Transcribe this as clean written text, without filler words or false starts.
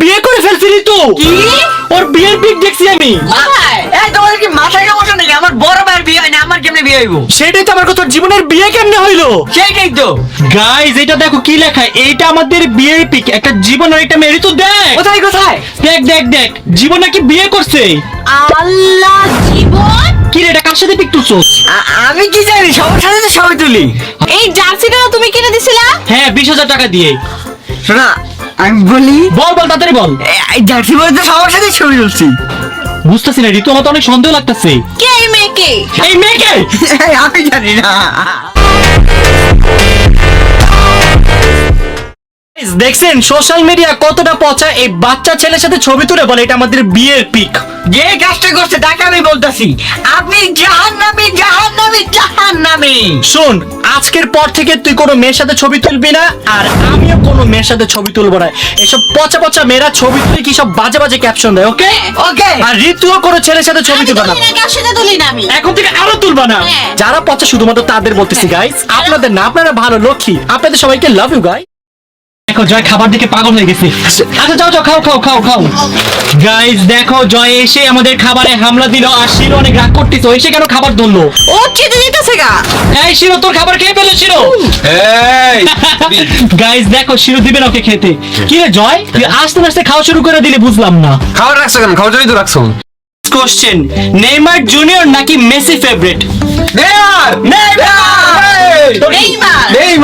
বিয়ে করে ফেলছি ঋতু। কি? ওর বিয়ের পিক দেখছি আমি। কোথায়? এই তোমার কি মাথায় সমস্যা নাকি? আমার বড় ভাইয়ের বিয়ে হয় না, আমার কেমনে বিয়ে হইব? সেটাই তো আমার কথা, জীবনের বিয়ে কেমনে হইলো? সেইটাই তো। গাইস এটা দেখো কি লেখা, এইটা আমাদের বিয়ের পিক। একটা জীবন আর একটা মেয়ে। ঋতু দেখ কোথায় কোথায়? দেখ দেখ দেখ, জীবন নাকি বিয়ে করছে। আল্লাহ, জীবন কি রে, এটা কার সাথে পিক তুলছস? আমি কি জানি, সবার সাথে তো ছবি তুলি। এই জার্সিটা তুমি কিনে দিছিলা? হ্যাঁ 20,000 টাকা দিয়ে। শোনা, আমি বলি বল বল তাড়াতাড়ি বল। এই জার্সি বলে তো সবার সাথে ছবি তুলছি। বুঝতেছি না ঋতু, আমার তো অনেক সন্দেহ লাগতেছে। কে এই মেয়েকে? এই মেয়েকে আমি জানি না। দেখছেন সোশ্যাল মিডিয়া কতটা পচা। এই বাচ্চা ছেলের সাথে ছবি তুলে বলে এটা আমাদের বিয়ের পিক। যে কাজটা করছে তাকে আমি বলতাছি, আপনি জাহান্নামী জাহান্নামী জাহান্নামী। শোন, আজকের পর থেকে তুই কোনো মেয়ের সাথে ছবি তুলবি না, আর আমিও কোনো মেয়ের সাথে ছবি তুলবো না। এসব পচা পচা মেয়েরা ছবি তুলে কি সব বাজে বাজে ক্যাপশন দেয়, ওকে? ওকে। আর ঋতুও কোনো ছেলের সাথে ছবি আমি তুলবে না। তুলি না, কার সাথে তুলি না আমি। এখন থেকে আরো তুলবা না। হ্যাঁ। যারা পচা শুধুমাত্র তাদের বলতেছি গাইস, আপনাদের না, আপনারা ভালো লক্ষ্মী। আপনাদের সবাইকে লাভ ইউ গাইস। দেখো জয় খাবার দিকে পাগল হয়ে গেছে। আচ্ছা যাও যাও, খাও খাও খাও খাও। গাইস দেখো জয় এসে আমাদের খাবারে হামলা দিল, আর শিরো অনেক রাগ করতেছে। এসে কেন খাবার ধরলো? ও খেতে দিতেছে গা। এই শিরো, তোর খাবার খেয়ে ফেলো শিরো। এই গাইস দেখো শিরো দিবে না ওকে খেতে। কি রে জয়, তুই আস্তে আস্তে খাওয়া শুরু করে দিলে, বুঝলাম না। খাবার রাখছো কেন? খাওয়ার জন্যই তো রাখছো। কোশ্চেন, নেইমার জুনিয়র নাকি মেসি ফেভারিট? Neymar Neymar! তোর কি? নেইমার। নেইমার